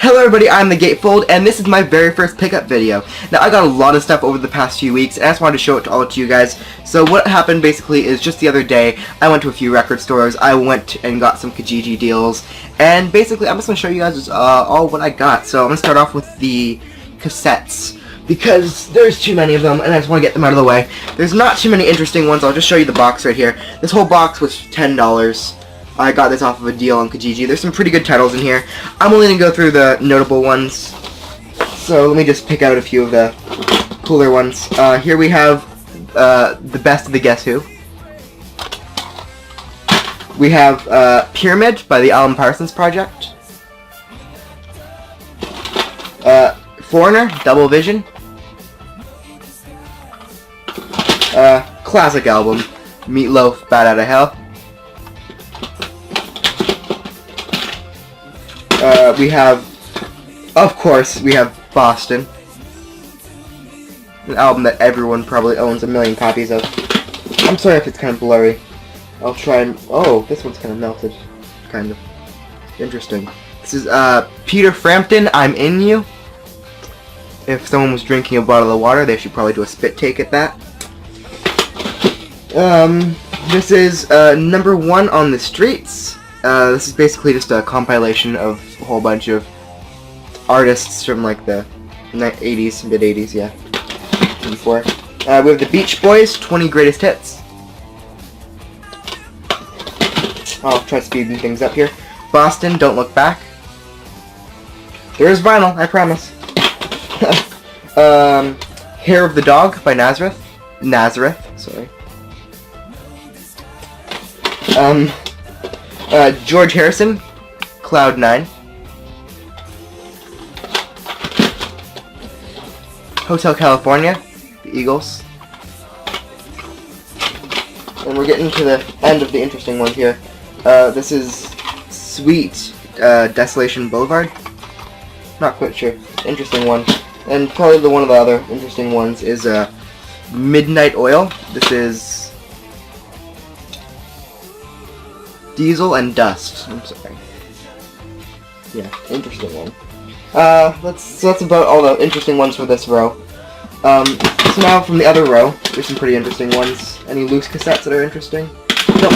Hello everybody, I'm the Gatefold, and this is my very first pickup video. Now, I got a lot of stuff over the past few weeks, and I just wanted to show it to all to you guys. So what happened basically is just the other day, I went to a few record stores, I went and got some Kijiji deals, and basically I'm just going to show you guys all what I got. So I'm going to start off with the cassettes, because there's too many of them, and I just want to get them out of the way. There's not too many interesting ones. I'll just show you the box right here. This whole box was $10. I got this off of a deal on Kijiji. There's some pretty good titles in here. I'm only going to go through the notable ones. So let me just pick out a few of the cooler ones. Here we have the best of the Guess Who. We have Pyramid by the Alan Parsons Project. Foreigner, Double Vision. Classic album, Meatloaf, Bad Outta Hell. We have, of course, we have Boston. An album that everyone probably owns a million copies of. I'm sorry if it's kind of blurry. I'll try and... Oh, this one's kind of melted. Kind of. Interesting. This is, Peter Frampton, I'm In You. If someone was drinking a bottle of water, they should probably do a spit take at that. This is, number 1 on the Streets. This is basically just a compilation of a whole bunch of artists from like the 80s, mid-80s, yeah. Before. We have the Beach Boys, 20 Greatest Hits. I'll try speeding things up here. Boston, Don't Look Back. There is vinyl, I promise. Hair of the Dog by Nazareth, sorry. George Harrison, Cloud 9. Hotel California, the Eagles. And we're getting to the end of the interesting ones here. This is Sweet, Desolation Boulevard. Not quite sure. Interesting one. And probably one of the other interesting ones is Midnight Oil. This is Diesel and Dust. I'm sorry. Yeah, interesting one. So that's about all the interesting ones for this row. So now from the other row, there's some pretty interesting ones. Any loose cassettes that are interesting? Nope.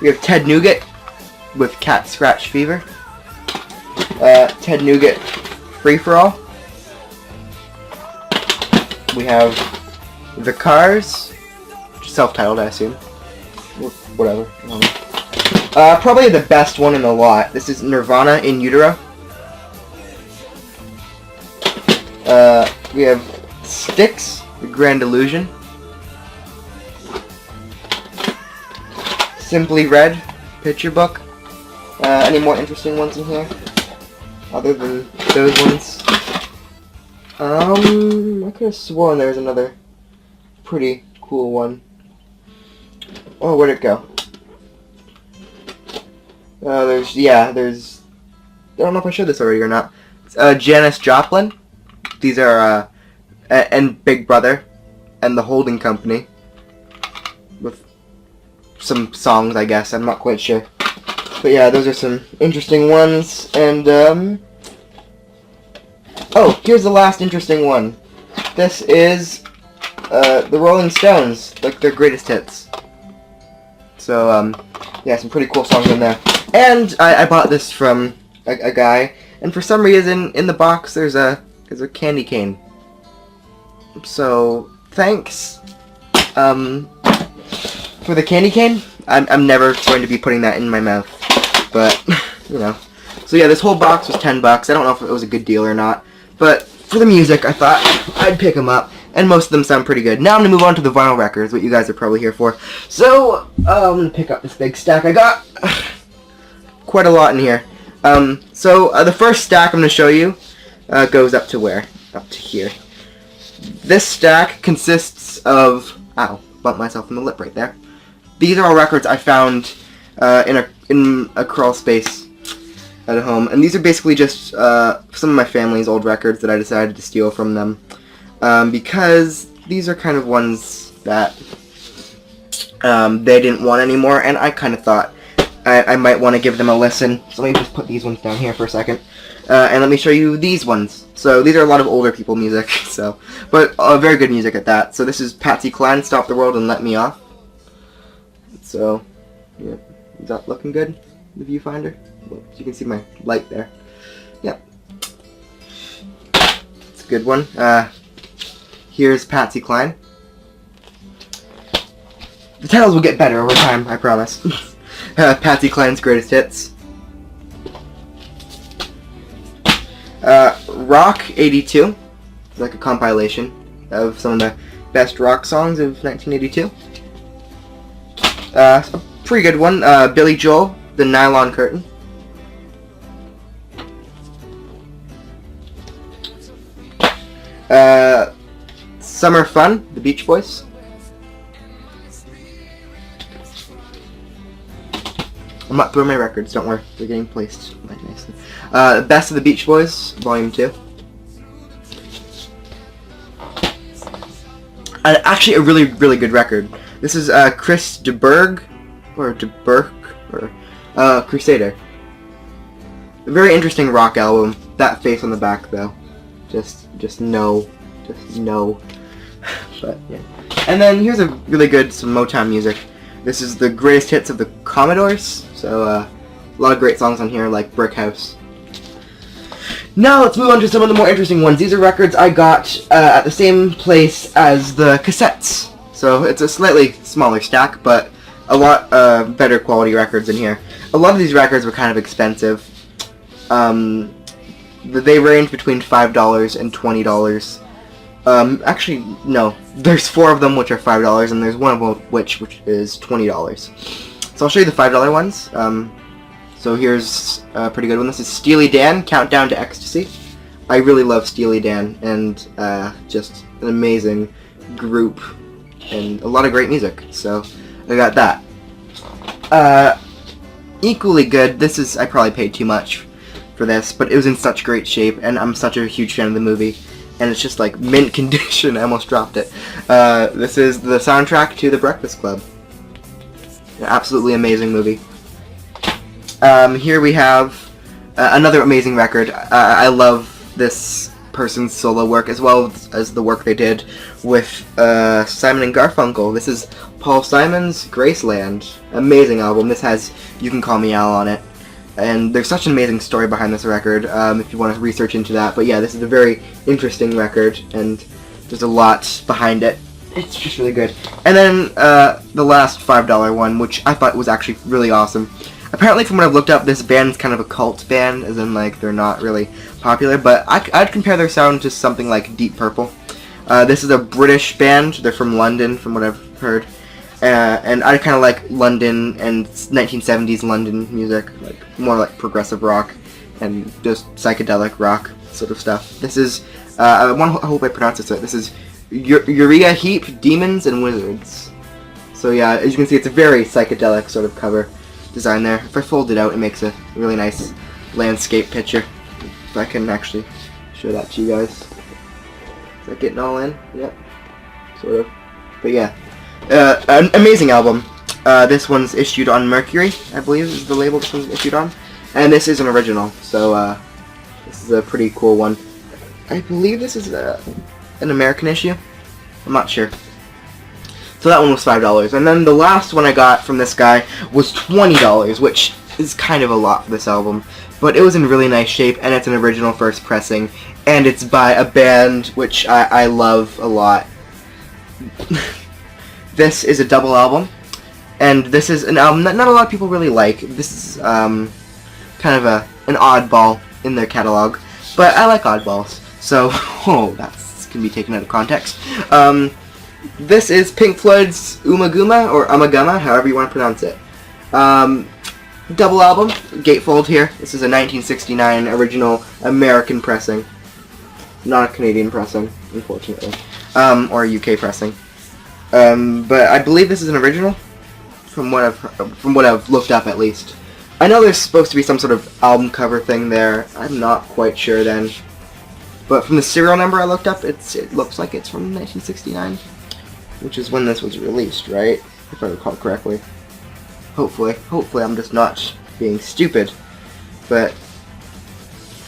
We have Ted Nugent with Cat Scratch Fever. Ted Nugent Free For All. We have The Cars, self-titled, I assume. Whatever. Probably the best one in the lot. This is Nirvana, In Utero. We have Styx, The Grand Illusion. Simply Red, Picture Book. Any more interesting ones in here? Other than those ones? I could have sworn there was another pretty cool one. Oh, where'd it go? There's... I don't know if I showed this already or not. Janis Joplin. These are, and Big Brother, and The Holding Company. With some songs, I guess. I'm not quite sure. But yeah, those are some interesting ones. And, oh, here's the last interesting one. This is, the Rolling Stones, like their greatest hits. So, yeah, some pretty cool songs in there. And I bought this from a guy, and for some reason, in the box, there's a candy cane. So, thanks, for the candy cane. I'm never going to be putting that in my mouth, but, you know. So yeah, this whole box was $10. I don't know if it was a good deal or not, but for the music, I thought I'd pick them up. And most of them sound pretty good. Now I'm going to move on to the vinyl records, what you guys are probably here for. So, I'm going to pick up this big stack. I got quite a lot in here. The first stack I'm going to show you goes up to where? Up to here. This stack consists of... Ow, bumped myself in the lip right there. These are all records I found in a crawl space at home. And these are basically just some of my family's old records that I decided to steal from them. Because these are kind of ones that they didn't want anymore, and I kind of thought I might want to give them a listen. So let me just put these ones down here for a second. And let me show you these ones. So these are a lot of older people music, so, but very good music at that. So this is Patsy Cline, Stop the World and Let Me Off. So, yeah, is that looking good? The viewfinder? Well, you can see my light there. Yep. It's a good one. Here's Patsy Cline. The titles will get better over time, I promise. Patsy Cline's Greatest Hits. Rock 82. It's like a compilation of some of the best rock songs of 1982. A pretty good one. Billy Joel, The Nylon Curtain. Summer Fun, The Beach Boys. I'm not throwing my records, don't worry. They're getting placed quite nicely. Best of the Beach Boys, Volume 2. Actually, a really, really good record. This is Chris de Burgh, or Crusader. A very interesting rock album. That face on the back, though. Just no. But, yeah. And then here's a really good, some Motown music. This is the greatest hits of the Commodores, so a lot of great songs on here, like Brick House. Now let's move on to some of the more interesting ones. These are records I got at the same place as the cassettes, so it's a slightly smaller stack, but a lot better quality records in here. A lot of these records were kind of expensive. They range between $5 and $20. Actually, no. There's 4 of them which are $5, and there's one of them which is $20. So I'll show you the $5 ones. So here's a pretty good one. This is Steely Dan, Countdown to Ecstasy. I really love Steely Dan, and just an amazing group, and a lot of great music. So I got that. Equally good. This is, I probably paid too much for this, but it was in such great shape, and I'm such a huge fan of the movie. And it's just like mint condition. I almost dropped it. This is the soundtrack to The Breakfast Club. An absolutely amazing movie. Here we have another amazing record. I love this person's solo work as well as the work they did with Simon and Garfunkel. This is Paul Simon's Graceland. Amazing album. This has You Can Call Me Al on it. And there's such an amazing story behind this record, if you want to research into that. But yeah, this is a very interesting record, and there's a lot behind it. It's just really good. And then the last $5 one, which I thought was actually really awesome. Apparently, from what I've looked up, this band's kind of a cult band, as in, like, they're not really popular. But I'd compare their sound to something like Deep Purple. This is a British band. They're from London, from what I've heard. And I kind of like London and 1970s London music, like more like progressive rock and just psychedelic rock sort of stuff. This is, I hope I pronounce this right. This is Urea Heap, Demons and Wizards. So yeah, as you can see, it's a very psychedelic sort of cover design there. If I fold it out, it makes a really nice landscape picture. If I can actually show that to you guys. Is that getting all in? Yep, sort of. But yeah. An amazing album. This one's issued on Mercury, I believe is the label this one's issued on. And this is an original, so this is a pretty cool one. I believe this is an American issue. I'm not sure. So that one was $5. And then the last one I got from this guy was $20, which is kind of a lot for this album. But it was in really nice shape, and it's an original first pressing. And it's by a band which I love a lot. This is a double album, and this is an album that not a lot of people really like. This is kind of an oddball in their catalog, but I like oddballs, so that can be taken out of context. This is Pink Floyd's Ummagumma, or Ummagumma, however you want to pronounce it. Double album, Gatefold here. This is a 1969 original American pressing, not a Canadian pressing, unfortunately, or a UK pressing. But I believe this is an original, from what I've looked up at least. I know there's supposed to be some sort of album cover thing there. I'm not quite sure then. But from the serial number I looked up, it looks like it's from 1969, which is when this was released, right? If I recall correctly. Hopefully I'm just not being stupid. But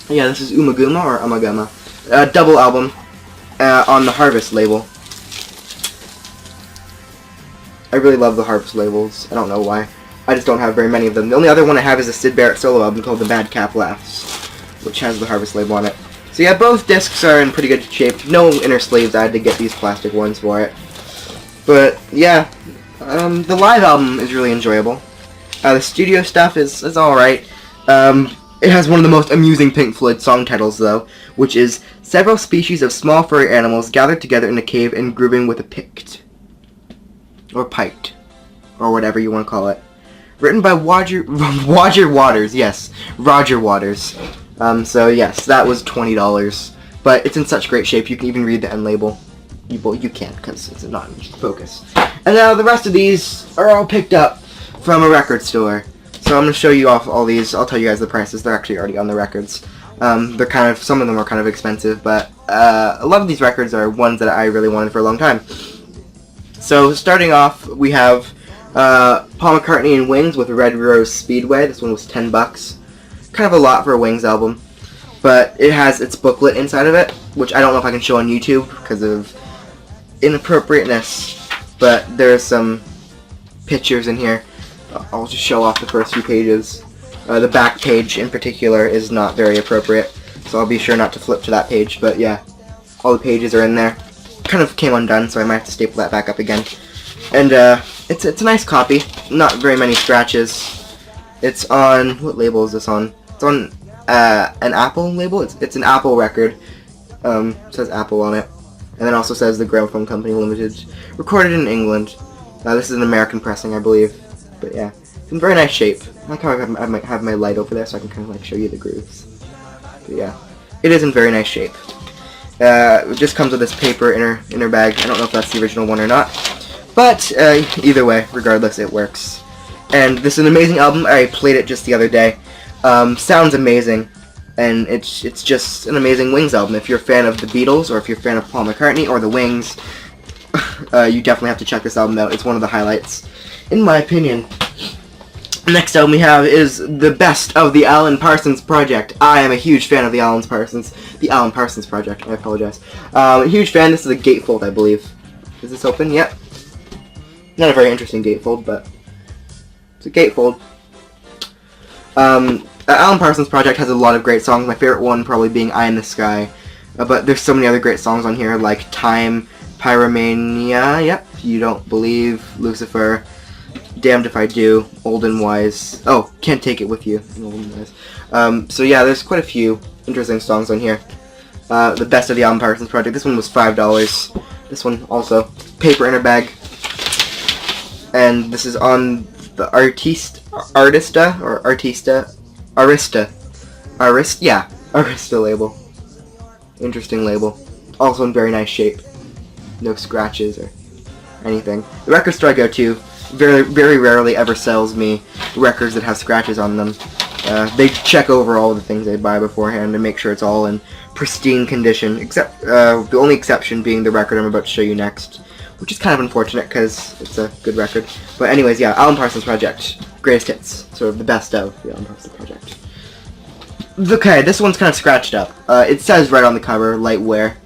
yeah, this is Ummagumma or Ummagumma, double album on the Harvest label. I really love the Harvest labels. I don't know why. I just don't have very many of them. The only other one I have is a Syd Barrett solo album called The Madcap Laughs, which has the Harvest label on it. So yeah, both discs are in pretty good shape. No inner sleeves. I had to get these plastic ones for it. But yeah, the live album is really enjoyable. The studio stuff is alright. It has one of the most amusing Pink Floyd song titles, though, which is Several Species of Small Furry Animals Gathered Together in a Cave and Grooving with a Pict. Or Piked. Or whatever you want to call it. Written by Roger Waters, yes. Roger Waters. So yes, that was $20. But it's in such great shape, you can even read the end label. You can't, because it's not in focus. And now the rest of these are all picked up from a record store. So I'm going to show you off all these. I'll tell you guys the prices. They're actually already on the records. They're kind of, some of them are kind of expensive, but a lot of these records are ones that I really wanted for a long time. So starting off, we have Paul McCartney and Wings with Red Rose Speedway. This one was $10. Kind of a lot for a Wings album, but it has its booklet inside of it, which I don't know if I can show on YouTube because of inappropriateness, but there's some pictures in here. I'll just show off the first few pages. The back page in particular is not very appropriate, so I'll be sure not to flip to that page, but yeah, all the pages are in there. Kind of came undone, so I might have to staple that back up again. And it's a nice copy, not very many scratches. It's on, what label is this on? It's on an Apple label. It's an Apple record. It says Apple on it. And then also says the Graceland Company Limited. Recorded in England. This is an American pressing, I believe. But yeah, it's in very nice shape. I like how I might have my light over there so I can kind of like show you the grooves. But yeah, it is in very nice shape. It just comes with this paper inner bag. I don't know if that's the original one or not. But either way, regardless, it works. And this is an amazing album. I played it just the other day. Sounds amazing. And it's just an amazing Wings album. If you're a fan of the Beatles, or if you're a fan of Paul McCartney, or the Wings, you definitely have to check this album out. It's one of the highlights, in my opinion. The next album we have is the best of the Alan Parsons Project. I am a huge fan of the Alan Parsons Project. I apologize. A huge fan. This is a Gatefold, I believe. Is this open? Yep. Not a very interesting Gatefold, but it's a Gatefold. Alan Parsons Project has a lot of great songs. My favorite one probably being Eye in the Sky. But there's so many other great songs on here, like Time, Pyromania, yep, You Don't Believe, Lucifer, Damned If I Do, Old and Wise. Oh, Can't Take It With You, Old and Wise. So yeah, there's quite a few interesting songs on here. The best of the Alan Parsons Project. This one was $5. This one also. Paper inner bag. And this is on the Arista label. Interesting label. Also in very nice shape. No scratches or anything. The record store I go to very, very rarely ever sells me records that have scratches on them. They check over all the things they buy beforehand and make sure it's all in pristine condition, except the only exception being the record I'm about to show you next, which is kind of unfortunate because it's a good record. But anyways, yeah, Alan Parsons Project. Greatest hits. Sort of the best of the Alan Parsons Project. Okay, this one's kind of scratched up. It says right on the cover, light wear,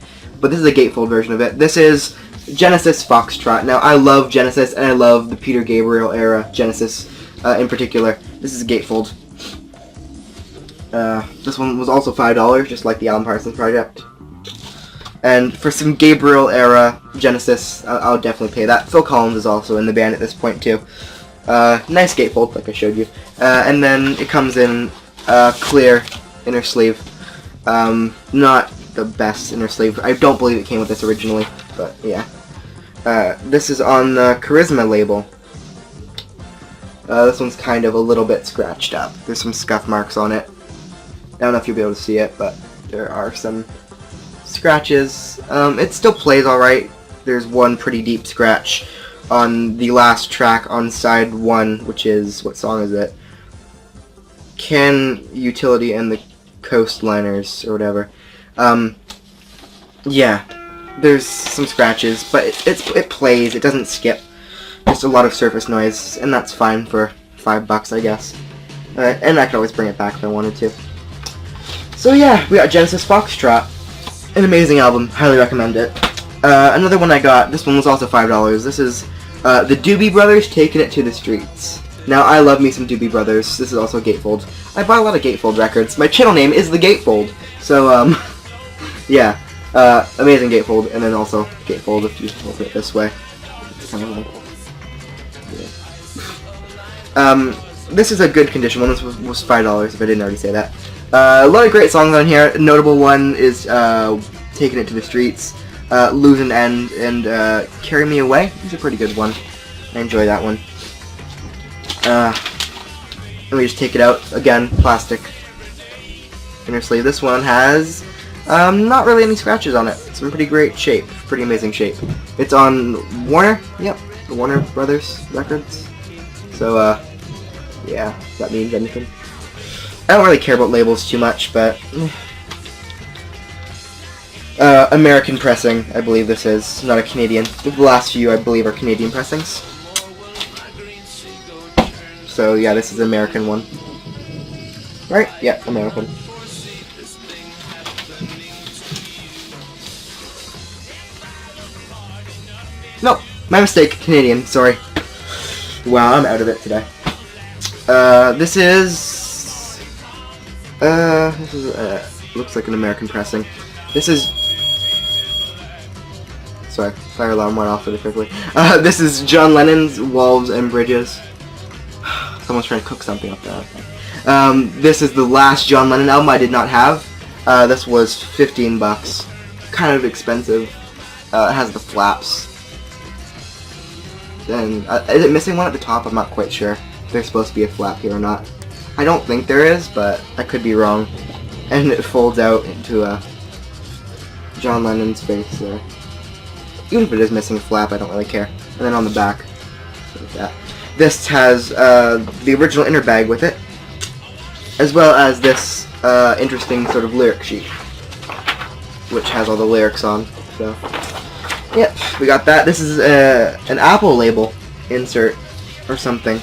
but this is a Gatefold version of it. This is Genesis Foxtrot. Now, I love Genesis, and I love the Peter Gabriel era Genesis in particular. This is a Gatefold. This one was also $5, just like the Alan Parsons Project. And for some Gabriel era Genesis, I'll definitely pay that. Phil Collins is also in the band at this point too. Nice Gatefold, like I showed you. And then it comes in clear inner sleeve. Not the best inner sleeve. I don't believe it came with this originally, but yeah. This is on the Charisma label. This one's kind of a little bit scratched up. There's some scuff marks on it. I don't know if you'll be able to see it, but there are some scratches. It still plays alright. There's one pretty deep scratch on the last track on side 1, which is, what song is it? Can Utility and the Coastliners, or whatever. Yeah, there's some scratches, but it plays, it doesn't skip. Just a lot of surface noise, and that's fine for $5, I guess. And I could always bring it back if I wanted to. So yeah, we got Genesis Foxtrot. An amazing album. Highly recommend it. Another one I got, this one was also $5. This is the Doobie Brothers, Taking It to the Streets. Now, I love me some Doobie Brothers. This is also Gatefold. I buy a lot of Gatefold records. My channel name is The Gatefold. So, yeah. Amazing Gatefold, and then also Gatefold if you open it this way. It's kind of like... Yeah. This is a good condition one. This was $5 if I didn't already say that. A lot of great songs on here. A notable one is Taking It to the Streets, Lose an End, and Carry Me Away. It's a pretty good one. I enjoy that one. Let me just take it out. Again, plastic inner sleeve. This one has not really any scratches on it. It's in pretty great shape. Pretty amazing shape. It's on Warner. Yep, the Warner Brothers Records. So, yeah, if that means anything. I don't really care about labels too much, but... American pressing, I believe this is, not a Canadian. The last few, I believe, are Canadian pressings. So, yeah, this is an American one. Right? Yeah, American. Nope, my mistake, Canadian, sorry. Wow, I'm out of it today. This looks like an American pressing. This is... Sorry, fire alarm went off really quickly. This is John Lennon's Walls and Bridges. Someone's trying to cook something up there. Okay. This is the last John Lennon album I did not have. This was $15. Kind of expensive. It has the flaps. And is it missing one at the top? I'm not quite sure if there's supposed to be a flap here or not. I don't think there is, but I could be wrong. And it folds out into John Lennon's face there. Even if it is missing a flap, I don't really care. And then on the back, like that. This has the original inner bag with it, as well as this interesting sort of lyric sheet, which has all the lyrics on. So, yep, we got that. This is an Apple label insert or something.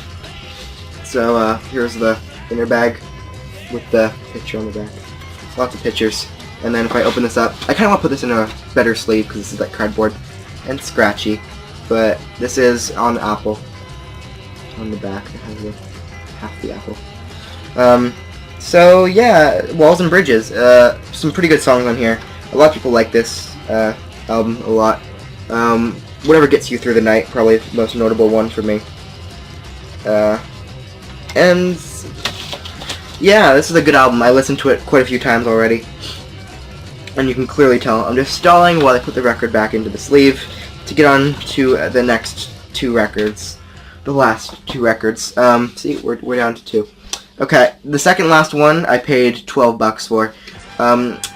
So here's the inner bag with the picture on the back. Lots of pictures. And then if I open this up, I kind of want to put this in a better sleeve because this is like cardboard and scratchy. But this is on Apple. On the back, it has half the Apple. So yeah, Walls and Bridges. Some pretty good songs on here. A lot of people like this album a lot. Whatever Gets You Through the Night, probably the most notable one for me. And yeah, this is a good album. I listened to it quite a few times already. And you can clearly tell I'm just stalling while I put the record back into the sleeve to get on to the next two records. The last two records. See, we're down to two. Okay, the second last one I paid $12 for.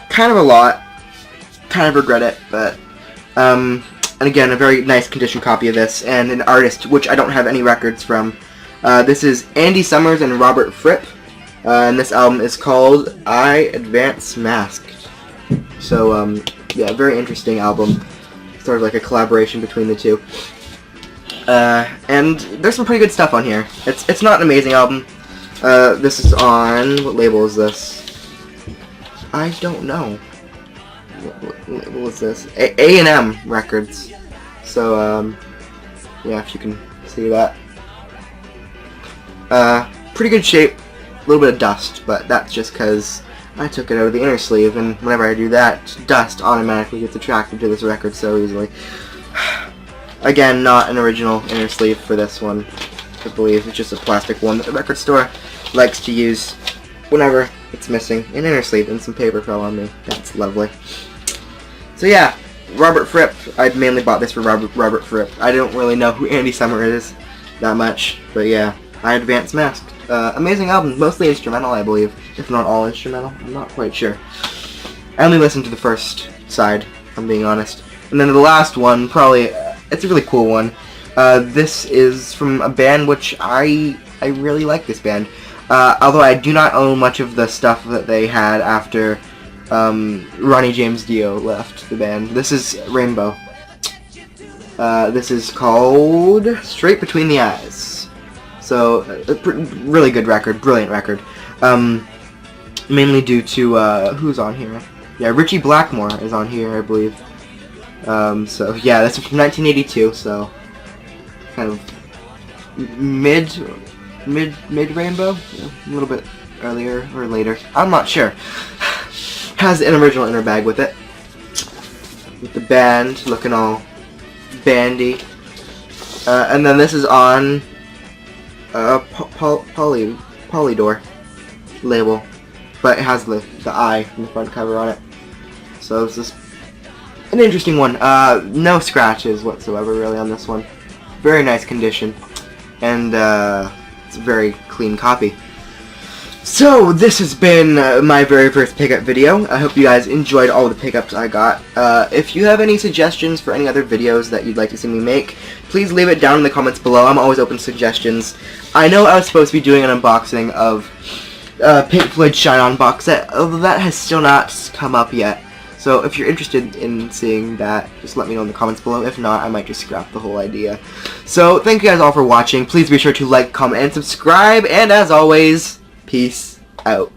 Kind of a lot. Kind of regret it, but and again, a very nice condition copy of this, and an artist which I don't have any records from. This is Andy Summers and Robert Fripp, and this album is called I Advance Masked. So, yeah, very interesting album. Sort of like a collaboration between the two. And there's some pretty good stuff on here. It's not an amazing album. This is on... What label is this? I don't know. What label is this? A&M Records. So, yeah, if you can see that. Pretty good shape. A little bit of dust, but that's just because I took it out of the inner sleeve, and whenever I do that, dust automatically gets attracted to this record so easily. Again, not an original inner sleeve for this one, I believe. It's just a plastic one that the record store likes to use whenever it's missing an inner sleeve, and some paper fell on me. That's lovely. So yeah, Robert Fripp. I mainly bought this for Robert Fripp. I don't really know who Andy Summers is that much, but yeah, I Advance Masked. Amazing album, mostly instrumental, I believe, if not all instrumental. I'm not quite sure. I only listened to the first side, if I'm being honest. And then the last one, probably, it's a really cool one. This is from a band which I really like this band. Although I do not own much of the stuff that they had after Ronnie James Dio left the band. This is Rainbow. This is called Straight Between the Eyes. So, really good record, brilliant record. Mainly due to, who's on here? Yeah, Richie Blackmore is on here, I believe. So, yeah, that's from 1982, so, kind of mid-rainbow? Yeah, a little bit earlier or later. I'm not sure. Has an original inner bag with it. With the band looking all bandy. And then this is on Polydor label. But it has the eye in the front cover on it. So it's just an interesting one. No scratches whatsoever really on this one. Very nice condition. And it's a very clean copy. So this has been my very first pickup video. I hope you guys enjoyed all the pickups I got. If you have any suggestions for any other videos that you'd like to see me make, please leave it down in the comments below. I'm always open to suggestions. I know I was supposed to be doing an unboxing of Pink Floyd Shine On box set, although that has still not come up yet. So if you're interested in seeing that, just let me know in the comments below. If not, I might just scrap the whole idea. So thank you guys all for watching. Please be sure to like, comment, and subscribe. And as always, peace out.